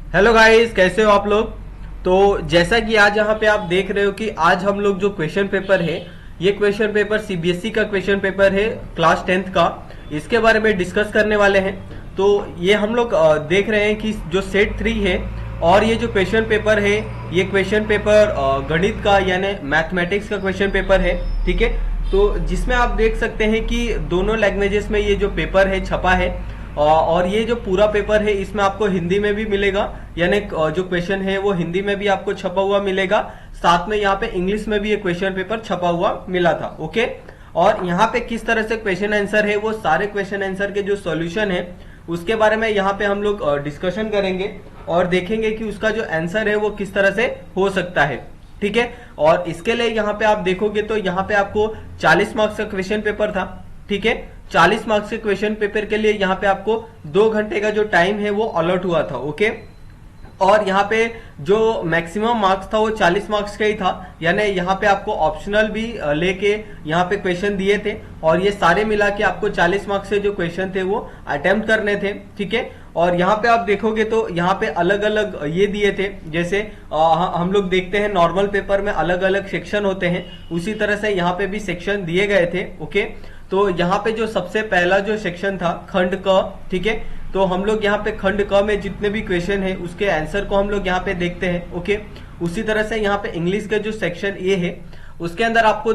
Hello guys, कैसे हो आप लोग। तो जैसा कि आज यहाँ पे आप देख रहे हो कि आज हम लोग जो क्वेश्चन पेपर है, ये क्वेश्चन पेपर सीबीएसई का क्वेश्चन पेपर है क्लास 10th का। इसके बारे में डिस्कस करने वाले हैं। तो ये हम लोग देख रहे हैं कि जो सेट 3 है और ये जो क्वेश्चन पेपर है, ये क्वेश्चन पेपर गणित का यानी मैथमेटिक्स का क्वेश्चन पेपर है। ठीक है, तो जिसमें आप देख सकते हैं कि दोनों लैंग्वेजेस में ये जो पेपर है छपा है। और ये जो पूरा पेपर है इसमें आपको हिंदी में भी मिलेगा, यानी जो क्वेश्चन है वो हिंदी में भी आपको छपा हुआ मिलेगा। साथ में यहाँ पे इंग्लिश में भी ये क्वेश्चन पेपर छपा हुआ मिला था। ओके, और यहाँ पे किस तरह से क्वेश्चन आंसर है, वो सारे क्वेश्चन आंसर के जो सॉल्यूशन है उसके बारे में यहाँ पे हम लोग डिस्कशन करेंगे और देखेंगे कि उसका जो आंसर है वो किस तरह से हो सकता है। ठीक है, और इसके लिए यहाँ पे आप देखोगे तो यहाँ पे आपको 40 मार्क्स का क्वेश्चन पेपर था। ठीक है, 40 मार्क्स के क्वेश्चन पेपर के लिए यहाँ पे आपको 2 घंटे का जो टाइम है वो अलॉट हुआ था। ओके, और यहाँ पे जो मैक्सिमम मार्क्स था वो 40 मार्क्स का ही था, यानी यहाँ पे आपको ऑप्शनल भी लेके यहाँ पे क्वेश्चन दिए थे और ये सारे मिला के आपको 40 मार्क्स से जो क्वेश्चन थे वो अटेम्प्ट करने थे। ठीक है, और यहाँ पे आप देखोगे तो यहाँ पे अलग अलग ये दिए थे, जैसे हम लोग देखते हैं नॉर्मल पेपर में अलग अलग सेक्शन होते हैं, उसी तरह से यहाँ पे भी सेक्शन दिए गए थे। ओके, तो यहाँ पे जो सबसे पहला जो सेक्शन था खंड क, ठीक है, तो हम लोग यहाँ पे खंड क में जितने भी क्वेश्चन है उसके आंसर को हम लोग यहाँ पे देखते हैं। ओके, उसी तरह से यहाँ पे इंग्लिश का जो सेक्शन ए है उसके अंदर आपको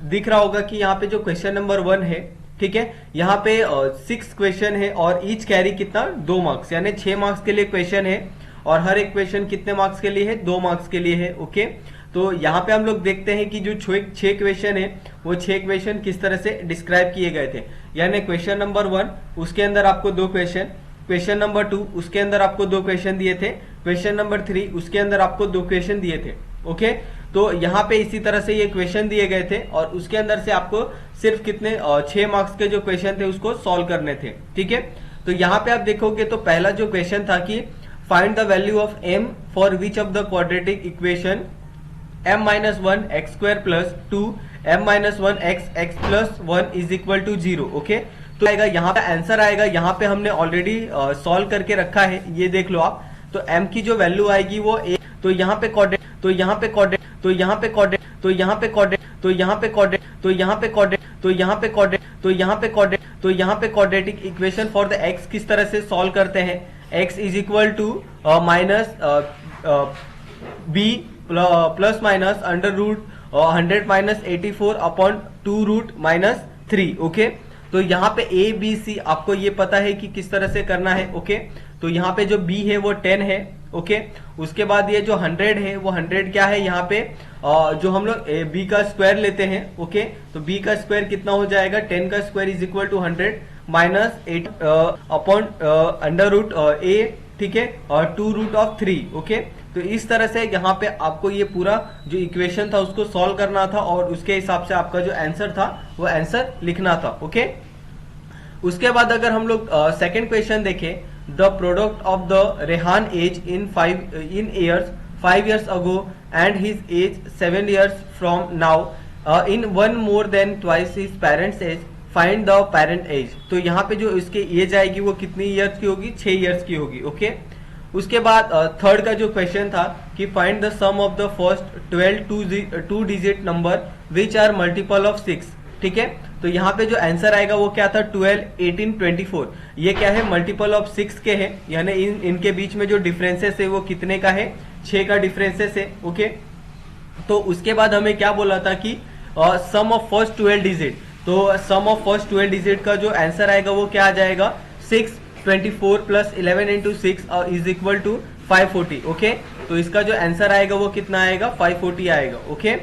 दिख रहा होगा कि यहाँ पे जो क्वेश्चन नंबर 1 है, ठीक है, यहाँ पे 6 क्वेश्चन है और ईच कैरी कितना 2 मार्क्स, यानी 6 मार्क्स के लिए क्वेश्चन है और हर एक क्वेश्चन कितने मार्क्स के लिए है, 2 मार्क्स के लिए है। ओके, तो यहाँ पे हम लोग देखते हैं कि जो 6 क्वेश्चन है वो 6 क्वेश्चन किस तरह से डिस्क्राइब किए गए थे, यानी क्वेश्चन नंबर 1 उसके अंदर आपको 2 क्वेश्चन, क्वेश्चन नंबर 2 उसके अंदर आपको 2 क्वेश्चन दिए थे, क्वेश्चन नंबर 3 उसके अंदर आपको 2 क्वेश्चन दिए थे। ओके, तो यहाँ पे इसी तरह से ये क्वेश्चन दिए गए थे और उसके अंदर से आपको सिर्फ कितने 6 मार्क्स के जो क्वेश्चन थे उसको सॉल्व करने थे। ठीक है, तो यहाँ पे आप देखोगे तो पहला जो क्वेश्चन था कि find the value of m for which of the quadratic equation m-1 x square plus 2 m-1 x plus 1 is equal to 0। Okay, तो आएगा यहाँ पे आंसर आएगा, यहाँ पे हमने ऑलरेडी सॉल्व करके रखा है, ये देख लो आप। तो m की जो वैल्यू आएगी वो a, तो यहाँ पे कॉर्डिनेट, तो यहाँ पे कॉर्डिनेट, तो यहाँ पे कॉर्डिनेट, तो यहाँ पे कॉर्डिनेट, तो यहाँ पे कॉर्डिनेट, तो यहाँ पे कॉर्डिनेट, तो यहाँ पे कॉर्डिनेट, तो यहाँ पे कॉर्डिनेट, तो यहाँ पे quadratic equation for the x किस तरह से सॉल्व करते हैं, x is equal to minus b plus minus under root 100 minus 84 upon 2 root minus 3। Okay, तो यहाँ पे ए बी सी आपको ये पता है कि किस तरह से करना है। ओके, तो यहाँ पे जो b है वो 10 है। ओके, उसके बाद ये जो 100 है वो 100 क्या है, यहाँ पे जो हम लोग b का स्क्वायर लेते हैं। ओके, तो b का स्क्वायर कितना हो जाएगा, 10 का square is equal to 100 minus 8 upon under root a, ठीक है, और 2 रूट ऑफ 3। ओके, तो इस तरह से यहाँ पे आपको ये पूरा जो इक्वेशन था उसको सॉल्व करना था और उसके हिसाब से आपका जो आंसर था वो आंसर लिखना था। ओके, उसके बाद अगर हम लोग सेकंड क्वेश्चन देखें, the product of the Rehan age in 5 years ago and his age 7 years from now in 1 more than twice his parents age, find the parent age। तो यहाँ पे जो इसके एज आएगी वो कितनी ईयर्स की होगी, 6 ईयर्स की होगी। ओके, उसके बाद थर्ड का जो क्वेश्चन था कि find the sum of the first 12 two digit number which are multiple of 6। ठीक है, तो यहाँ पे जो आंसर आएगा वो क्या था, 12, 18, 24। ये क्या है, मल्टीपल ऑफ 6 के हैं, यानी इनके बीच में जो डिफरेंसेस है वो कितने का है, 6 का डिफरेंसेस है। ओके, तो उसके बाद हमें क्या बोला था कि सम ऑफ फर्स्ट 12 डिजिट, तो सम ऑफ फर्स्ट 12 डिजिट का जो आंसर आएगा वो क्या आ जाएगा, 6, 24 plus 11 into 6 is equal to 540। Okay, तो इसका जो आंसर आएगा वो कितना आएगा, 540 आएगा। ओके,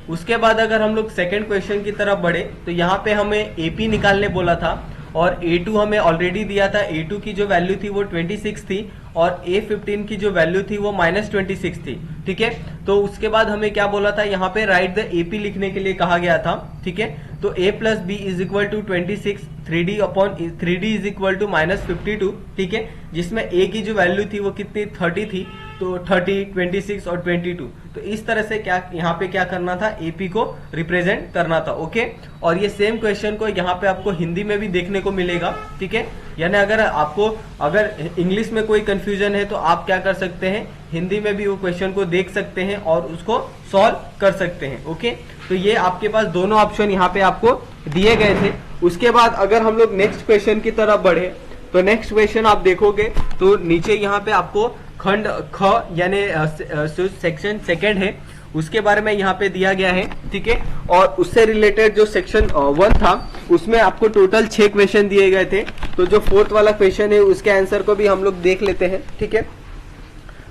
उसके बाद अगर हम लोग सेकंड क्वेश्चन की तरफ बढ़े तो यहाँ पे हमें एपी निकालने बोला था और A2 हमें ऑलरेडी दिया था, A2 की जो वैल्यू थी वो 26 थी और A15 की जो वैल्यू थी वो -26 थी। ठीक है, तो उसके बाद हमें क्या बोला था, यहाँ पे राइट द एपी लिखने के लिए कहा गया था। ठीक है, तो a plus b is equal to 26, 3d upon 3d is equal to -52, ठीक है, जिसमें a की जो वैल्यू थी वो कितनी 30 थी, तो 30, 26 और 22। तो इस तरह से क्या यहाँ पे क्या करना था, एपी को रिप्रेजेंट करना था। ओके, और ये सेम क्वेश्चन को यहाँ पे आपको हिंदी में भी देखने को मिलेगा, ठीक है। यानी अगर इंग्लिश में कोई कंफ्यूजन है तो आप क्या कर सकते हैं, हिंदी में भी वो क्वेश्चन को देख सकते हैं और उसको सॉल्व कर सकते हैं। ओके, तो ये आपके पास दोनों ऑप्शन यहाँ पे आपको दिए गए थे। उसके बाद अगर हम लोग नेक्स्ट क्वेश्चन की तरफ बढ़े तो नेक्स्ट क्वेश्चन आप देखोगे तो नीचे यहाँ पे आपको खंड ख यानी सेक्शन सेकंड है, उसके बारे में यहाँ पे दिया गया है, ठीक है। और उससे रिलेटेड जो सेक्शन 1 था उसमें आपको टोटल 6 क्वेश्चन दिए गए थे। तो जो 4th वाला क्वेश्चन है उसके आंसर को भी हम लोग देख लेते हैं, ठीक है।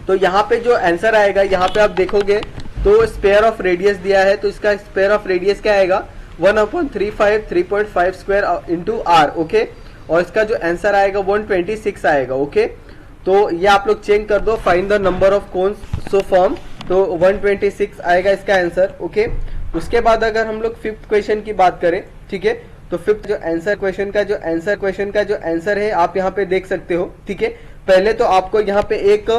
तो यहाँ पे जो आंसर आएगा, यहाँ पे आप देखोगे तो स्क्वायर ऑफ रेडियस दिया है, तो इसका स्क्वायर ऑफ रेडियस क्या आएगा 1/353.5 स्क्वायर इंटू आर। ओके, और इसका जो आंसर आएगा 126 आएगा। ओके, तो ये आप लोग चेक कर दो, find the number of cones so form, तो 126 आएगा इसका आंसर। ओके, उसके बाद अगर हम लोग 5th क्वेश्चन की बात करें, ठीक है, तो 5th जो आंसर क्वेश्चन का जो आंसर है आप यहाँ पे देख सकते हो, ठीक है। पहले तो आपको यहाँ पे एक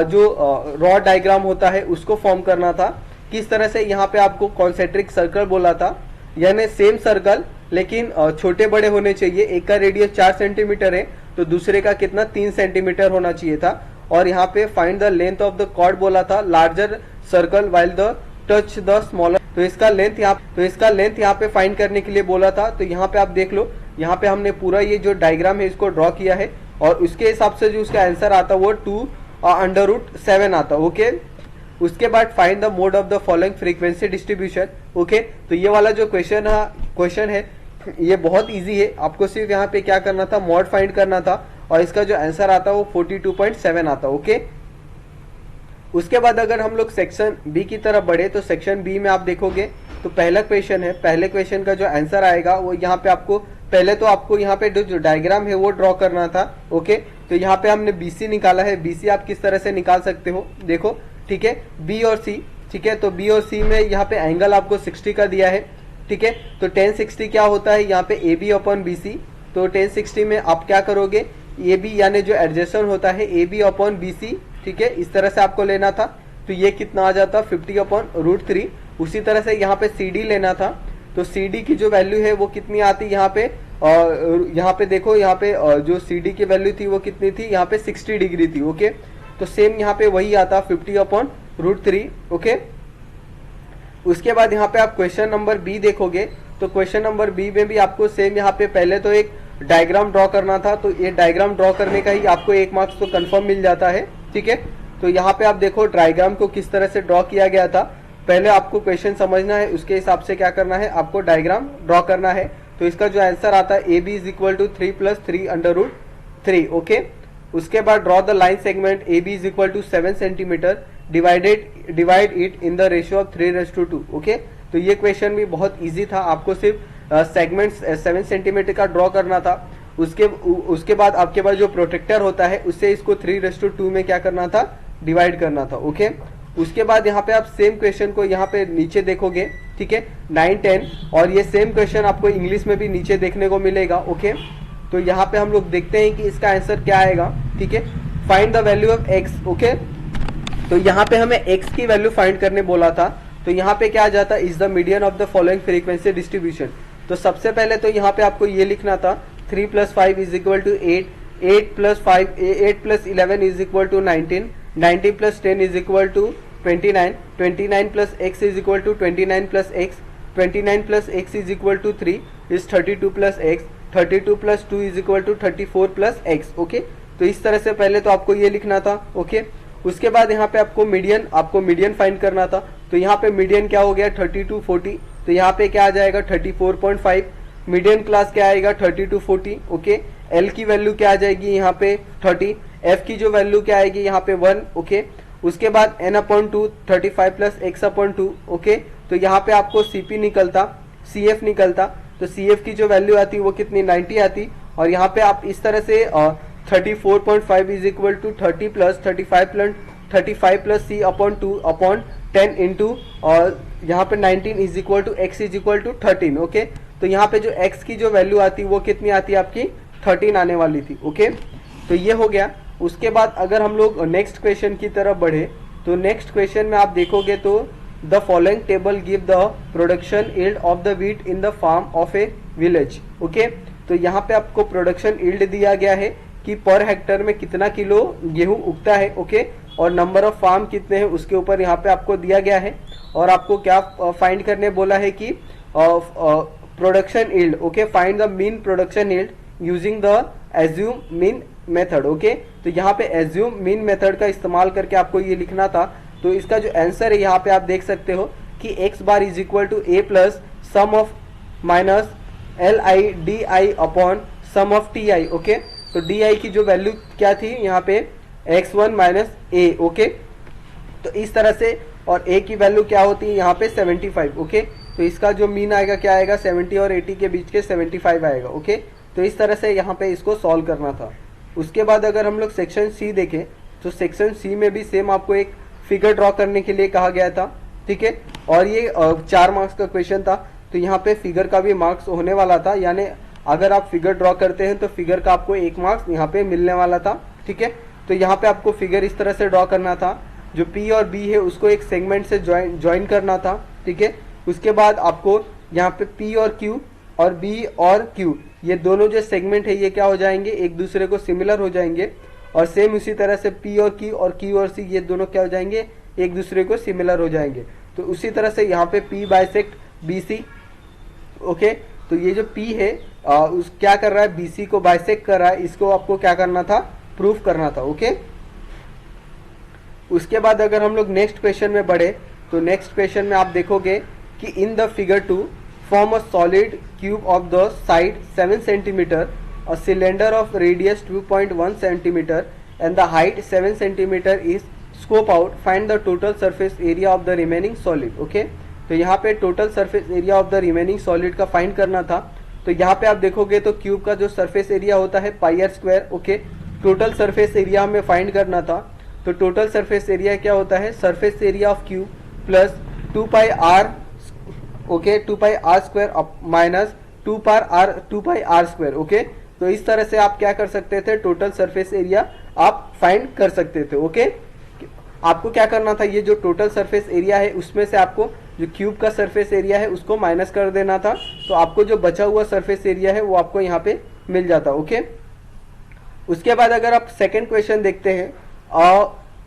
जो रॉ डायग्राम होता है उसको फॉर्म करना था। किस तरह से, यहाँ पे आपको कॉन्सेंट्रिक सर्कल बोला था, यानी सेम सर्कल लेकिन छोटे बड़े होने चाहिए। एक का रेडियस 4 सेंटीमीटर है तो दूसरे का कितना 3 सेंटीमीटर होना चाहिए था। और यहाँ पे find the length of the chord बोला था, larger circle while the touch the smaller, तो इसका लेंथ यहाँ पे फाइंड करने के लिए बोला था। तो यहाँ पे आप देख लो, यहाँ पे हमने पूरा ये जो डायग्राम है इसको ड्रॉ किया है और उसके हिसाब से जो उसका आंसर आता वो 2√7 आता। ओके, उसके बाद find the mode of the following frequency distribution. Okay, तो ये वाला जो क्वेश्चन है ये बहुत इजी है, आपको सिर्फ यहाँ पे क्या करना था, मॉड फाइंड करना था और इसका जो आंसर आता वो 42.7 आता। ओके, उसके बाद अगर हम लोग सेक्शन बी की तरफ बढ़े तो सेक्शन बी में आप देखोगे तो पहला क्वेश्चन है, पहले क्वेश्चन का जो आंसर आएगा वो यहाँ पे आपको पहले तो आपको यहाँ पे जो डायग्राम है वो ड्रॉ करना था। ओके, तो यहाँ पे हमने बीसी निकाला है। बीसी आप किस तरह से निकाल सकते हो, देखो, ठीक है, बी और सी, ठीक है। तो बी और सी में यहाँ पे एंगल आपको 60 का दिया है, ठीक है। तो 1060 क्या होता है यहाँ पे A B upon B C, तो 1060 में आप क्या करोगे, ए बी यानी जो एडजेसेंट होता है A B upon B C, ठीक है, इस तरह से आपको लेना था। तो ये कितना आ जाता 50/√3। उसी तरह से यहाँ पे सी डी लेना था, तो सी डी की जो वैल्यू है वो कितनी आती यहाँ पे, यहाँ पे देखो, यहाँ पे जो सी डी की वैल्यू थी वो कितनी थी, यहाँ पे 60 डिग्री थी। ओके, तो सेम यहाँ पे वही आता 50/√3। ओके, उसके बाद यहाँ पे आप क्वेश्चन नंबर बी देखोगे तो क्वेश्चन नंबर बी में भी आपको सेम यहाँ पे पहले तो एक डायग्राम ड्रॉ करना था। तो ये डायग्राम ड्रॉ करने का ही आपको 1 मार्क्स तो कंफर्म मिल जाता है, ठीक है। तो यहाँ पे आप देखो डायग्राम को किस तरह से ड्रॉ किया गया था, पहले आपको क्वेश्चन समझना है, उसके हिसाब से क्या करना है, आपको डायग्राम ड्रॉ करना है। तो इसका जो आंसर आता है A B is equal to 3 + 3√3। Okay, उसके बाद draw the line segment A B is equal to 7 centimetre, divide it in the ratio of 3:2। Okay, तो ये क्वेश्चन भी बहुत इजी था, आपको सिर्फ सेगमेंट 7 सेंटीमीटर का ड्रॉ करना था। उसके बाद आपके पास जो प्रोटेक्टर होता है उससे इसको 3:2 में क्या करना था, डिवाइड करना था। ओके, उसके बाद यहाँ पे आप सेम क्वेश्चन को यहाँ पे नीचे देखोगे, ठीक है, 9, 10, और ये सेम क्वेश्चन आपको इंग्लिश में भी नीचे देखने को मिलेगा। ओके, तो यहाँ पे हम लोग देखते हैं कि इसका आंसर क्या आएगा, ठीक है। Find the value of x. Okay, तो यहाँ पे हमें एक्स की वैल्यू फाइंड करने बोला था, तो यहाँ पे क्या आ जाता है, is the median of the following frequency distribution. तो सबसे पहले तो यहाँ पे आपको ये लिखना था 3 + 5 is equal to 8, 8 + 11 is equal to 19, 19 + 10 is equal to 29, 29 + x is equal to 29 + x, 29 + x is equal to 3 is 32 + x, 32 + 2 is equal to 34 + x। Okay, तो इस तरह से पहले तो आपको ये लिखना था। ओके, उसके बाद यहाँ पे आपको मीडियन फाइंड करना था। तो यहाँ पे मीडियन क्या हो गया 32, 40, तो यहाँ पे क्या आ जाएगा 34.5। मीडियन क्लास क्या आएगा 32, 40। ओके, एल की वैल्यू क्या आ जाएगी यहाँ पे 30, एफ की जो वैल्यू क्या आएगी यहाँ पे 1। ओके, उसके बाद n/2 35 + x/2। ओके, तो यहाँ पे आपको cp निकलता, cf निकलता, तो cf की जो वैल्यू आती वो कितनी 90 आती। और यहाँ पे आप इस तरह से 34.5 is equal to 30 + 35 + c/2 10 into और यहाँ पे 19 is equal to x is equal to 13। Okay, तो यहाँ पे जो x की जो वैल्यू आती वो कितनी आती है आपकी 13 आने वाली थी। ओके, तो ये हो गया। उसके बाद अगर हम लोग नेक्स्ट क्वेश्चन की तरफ बढ़े तो नेक्स्ट क्वेश्चन में आप देखोगे तो the following table give the production yield of the wheat in the farm of a village. Okay, तो यहाँ पे आपको प्रोडक्शन यील्ड दिया गया है कि पर हेक्टर में कितना किलो गेहूं उगता है। ओके, और नंबर ऑफ फार्म कितने हैं उसके ऊपर यहाँ पे आपको दिया गया है। और आपको क्या फाइंड करने बोला है कि production yield. Okay, find the mean production yield using the assume mean method. Okay, तो यहाँ पे एज्यूम मीन मेथड का इस्तेमाल करके आपको ये लिखना था। तो इसका जो आंसर है यहाँ पे आप देख सकते हो कि x bar is equal to a plus sum of minus LI/DI upon sum of TI। Okay, तो DI की जो वैल्यू क्या थी यहाँ पे x1 माइनस a। ओके, तो इस तरह से, और a की वैल्यू क्या होती है यहाँ पे 75। ओके, तो इसका जो मीन आएगा क्या आएगा 70 और 80 के बीच के 75 आएगा। ओके, तो इस तरह से यहाँ पे इसको सॉल्व करना था। उसके बाद अगर हम लोग सेक्शन सी देखें तो सेक्शन सी में भी सेम आपको एक फिगर ड्रॉ करने के लिए कहा गया था। ठीक है, और ये 4 मार्क्स का क्वेश्चन था। तो यहाँ पे फिगर का भी मार्क्स होने वाला था, यानी अगर आप फिगर ड्रॉ करते हैं तो फिगर का आपको 1 मार्क्स यहाँ पे मिलने वाला था। ठीक है, तो यहाँ पे आपको फिगर इस तरह से ड्रॉ करना था, जो P और B है उसको एक सेगमेंट से ज्वाइन करना था। ठीक है, उसके बाद आपको यहाँ पे P और Q और B और Q ये दोनों जो सेगमेंट है ये क्या हो जाएंगे, एक दूसरे को सिमिलर हो जाएंगे। और सेम उसी तरह से P और Q और Q और C ये दोनों क्या हो जाएंगे, एक दूसरे को सिमिलर हो जाएंगे। तो उसी तरह से यहाँ पे P बाइसेक्ट BC। ओके, तो ये जो P है उस क्या कर रहा है, BC को बाइसेक्ट कर रहा है, इसको आपको क्या करना था, प्रूफ करना था। ओके, उसके बाद अगर हम लोग नेक्स्ट क्वेश्चन में बढ़े तो नेक्स्ट क्वेश्चन में आप देखोगे कि in the figure 2 form a solid cube of the side 7 centimeter, a cylinder of radius 2.1 centimeter and the height 7 centimeter is scope out, find the total surface area of the remaining solid। Okay, तो यहाँ पे total surface area of the remaining solid का find करना था। तो यहाँ पे आप देखोगे तो क्यूब का जो सरफेस एरिया होता है pi R square. Okay, total surface area हमें फाइंड करना था। तो टोटल सरफेस एरिया क्या होता है, surface area of cube plus 2 pi R. Okay, 2 pi R square minus 2 pi R square. Okay, तो इस तरह से आप क्या कर सकते थे, टोटल सरफेस एरिया आप फाइंड कर सकते थे। ओके, आपको क्या करना था, ये जो टोटल सरफेस एरिया है उसमें से आपको जो क्यूब का सरफेस एरिया है उसको माइनस कर देना था। तो आपको जो बचा हुआ सरफेस एरिया है वो आपको यहाँ पे मिल जाता। ओके, उसके बाद अगर आप सेकेंड क्वेश्चन देखते हैं,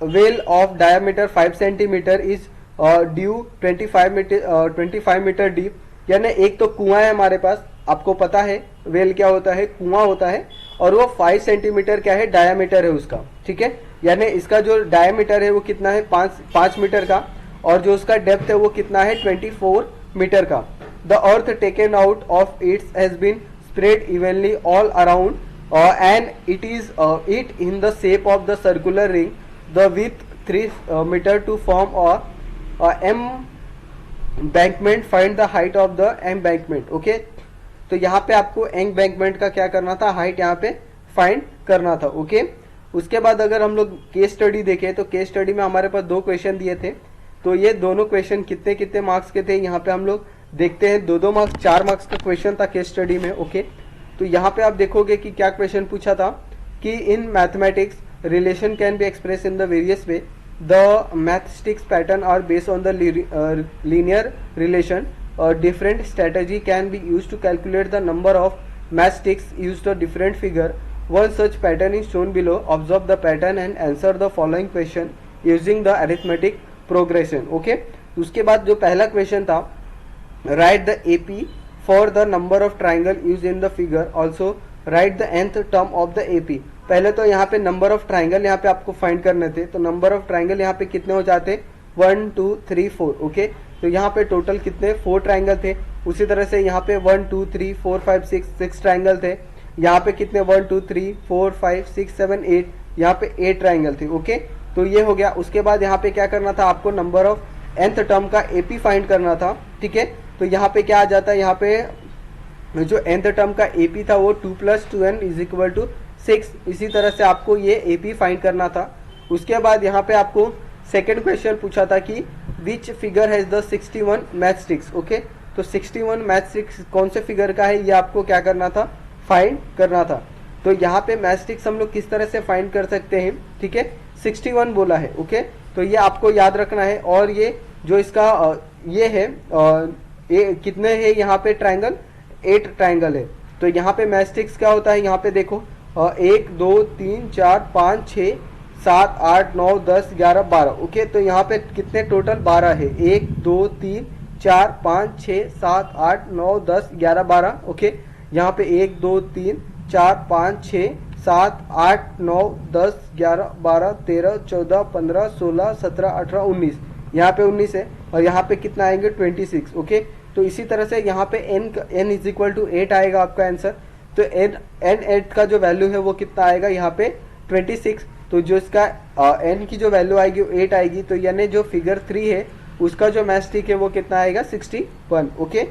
well of diameter 5 centimetre is due 25 metre deep. यानी एक तो कुआं है हमारे पास, आपको पता है वेल क्या होता है, कुआं होता है, और वो 5 सेंटीमीटर क्या है, डायामीटर है उसका। ठीक है, यानी इसका जो डायामीटर है वो कितना है, 5 मीटर का, और जो उसका डेप्थ है वो कितना है, 24 मीटर का। The earth taken out of its has been spread evenly all around and it is it in the shape of the circular ring, the with 3 metre to form or embankment, find the height of the embankment. Okay, तो यहाँ पे आपको embankment का क्या करना था, height यहाँ पे फाइंड करना था। ओके, उसके बाद अगर हम लोग केस स्टडी देखें तो केस स्टडी में हमारे पास 2 क्वेश्चन दिए थे। तो ये दोनों क्वेश्चन कितने कितने मार्क्स के थे यहाँ पे हम लोग देखते हैं। 2-2 मार्क्स, 4 मार्क्स का क्वेश्चन था केस स्टडी में। ओके, तो यहाँ पे आप देखोगे कि क्या क्वेश्चन पूछा था कि in mathematics relation can be express in the various way, the mathematics pattern are based on the linear relation, different strategy can be used to calculate the number of matchsticks used a different figure, one such pattern is shown below, observe the pattern and answer the following question using the arithmetic progression। okay, उसके बाद जो पहला question था, write the AP for the number of triangle used in the figure, also write the nth term of the AP। पहले तो यहाँ पे number of triangle यहाँ पे आपको फाइंड करने थे। तो नंबर ऑफ ट्राइंगल यहाँ पे कितने हो जाते, 1 2 3 4। ओके, तो यहाँ पे टोटल कितने 4 ट्राइंगल थे। उसी तरह से यहाँ पे 1 2 3 4 5 6 ट्राइंगल थे। यहाँ पे कितने 1 2 3 4 5 6 7 8, यहाँ पे 8 ट्राइंगल थे। ओके, तो ये हो गया। उसके बाद यहाँ पे क्या करना था, आपको नंबर ऑफ nth टर्म का AP फाइंड करना था। ठीक है, तो यहाँ पे क्या आ जाता है, यहाँ पे जो nth टर्म का AP था वो 2 + 2n = 6। इसी तरह से आपको ये AP फाइंड करना था। उसके बाद यहाँ पे आपको सेकेंड क्वेश्चन पूछा था कि which figure has the 61 match sticks. Okay, तो तो 61 मैट्रिक्स कौन से फिगर का है ये आपको क्या करना था, फाइंड करना था। तो यहाँ पे मैट्रिक्स हम लोग किस तरह से फाइंड कर सकते हैं, ठीक है, 61 बोला है, ओके। तो ये आपको याद रखना है। और ये जो इसका ये है ये कितने है यहाँ पे ट्राइंगल, 8 ट्राइंगल है। तो यहाँ पे मैट्रिक्स क्या होता है, यहाँ पे देखो 1 2 3 4 5 6 7 8 9 10 11 12, ओके। तो यहाँ पे कितने टोटल 12 है, 1 2 3 4 5 6 7 8 9 10 11 12, ओके। यहाँ पे 1 2 3 4 5 6 7 8 9 10 11 12 13 14 15 16 17 18 19, यहाँ पे 19 है। और यहाँ पे कितना आएंगे 26, ओके। तो इसी तरह से यहाँ पे n इज इक्वल टू 8 आएगा आपका आंसर। तो n 8 का जो वैल्यू है वो कितना आएगा यहाँ पे 26। तो जो इसका n की जो वैल्यू आएगी वो 8 आएगी। तो यानी जो फिगर 3 है उसका जो मैट्रिक्स है वो कितना आएगा 61, ओके।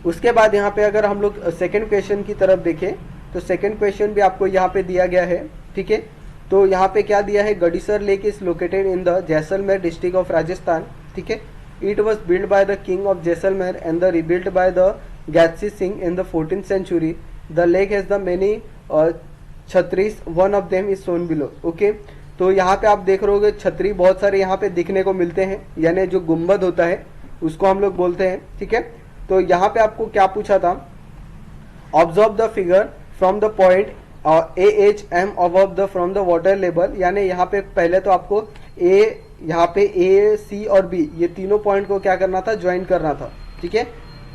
उसके बाद यहाँ पे अगर हम लोग सेकेंड क्वेश्चन की तरफ देखें तो सेकेंड क्वेश्चन भी आपको यहाँ पे दिया गया है, ठीक है। तो यहाँ पे क्या दिया है, Gadisar lake is located in the Jaisalmer district of Rajasthan, ठीक है। It was build by the king of Jaisalmer and the rebuilt by the Garsi Singh in the 14th century. The lake has the many chhatris, one of them is son below, okay. तो यहाँ पे आप देख रहे होगे छतरी बहुत सारे यहाँ पे दिखने को मिलते हैं, यानी जो गुम्बद होता है उसको हम लोग बोलते हैं, ठीक है। तो यहाँ पे आपको क्या पूछा था, observe the figure from the point AHM above the from the water level. यानी यहाँ पे पहले तो आपको यहाँ पे A, C और B ये तीनों पॉइंट को क्या करना था, ज्वाइन करना था, ठीक है।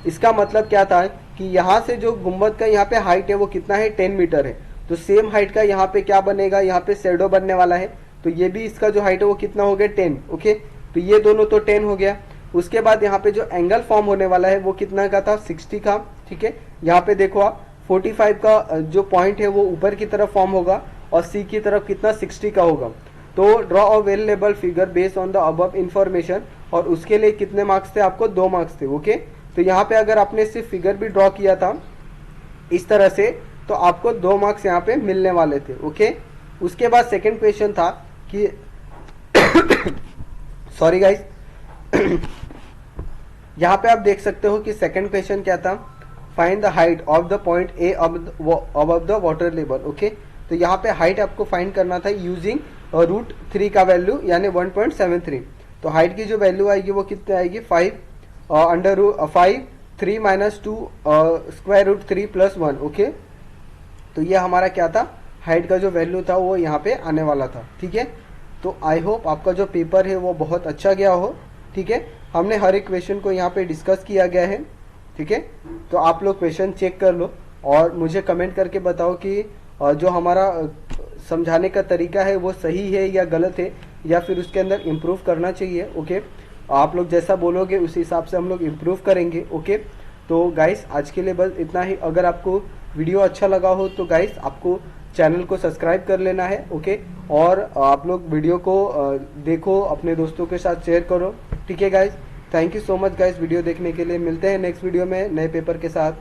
इसका मतलब क्या था कि यहाँ से जो गुम्बद का यहाँ पे हाइट है वो कितना है 10 मीटर है। तो सेम हाइट का यहाँ पे क्या बनेगा, यहाँ पे शेडो बनने वाला है। तो ये भी इसका जो हाइट है वो कितना हो गया 10, ओके। तो ये दोनों तो 10 हो गया। उसके बाद यहाँ पे जो एंगल फॉर्म होने वाला है वो कितना का था 60 का, ठीक है। यहाँ पे देखो आप 45 का जो पॉइंट है वो ऊपर की तरफ फॉर्म होगा और सी की तरफ कितना 60 का होगा। तो draw a well label figure based on the above information, और उसके लिए कितने मार्क्स थे आपको, 2 मार्क्स थे, ओके। तो यहाँ पे अगर आपने सिर्फ फिगर भी ड्रॉ किया था इस तरह से तो आपको 2 मार्क्स यहाँ पे मिलने वाले थे, ओके। उसके बाद सेकेंड क्वेश्चन था कि सॉरी गाइस यहाँ पे आप देख सकते हो कि सेकेंड क्वेश्चन क्या था, find the height of the point A above the water level, okay. तो यहाँ पे हाइट आपको फाइंड करना था यूजिंग √3 का वैल्यू यानी 1.73। तो हाइट की जो वैल्यू आएगी वो कितनी आएगी 5 3 - 2 √3 + 1, ओके। तो ये हमारा क्या था, हाइट का जो वैल्यू था वो यहाँ पे आने वाला था, ठीक है। तो आई होप आपका जो पेपर है वो बहुत अच्छा गया हो, ठीक है। हमने हर एक क्वेश्चन को यहाँ पे डिस्कस किया गया है, ठीक है। तो आप लोग क्वेश्चन चेक कर लो और मुझे कमेंट करके बताओ कि जो हमारा समझाने का तरीका है वो सही है या गलत है, या फिर उसके अंदर इम्प्रूव करना चाहिए, ओके। आप लोग जैसा बोलोगे उस हिसाब से हम लोग इम्प्रूव करेंगे, ओके। तो गाइस आज के लिए बस इतना ही। अगर आपको वीडियो अच्छा लगा हो तो गाइस आपको चैनल को सब्सक्राइब कर लेना है, ओके। और आप लोग वीडियो को देखो, अपने दोस्तों के साथ शेयर करो, ठीक है guys. Thank you so much guys video देखने के लिए। मिलते हैं नेक्स्ट वीडियो में नए पेपर के साथ।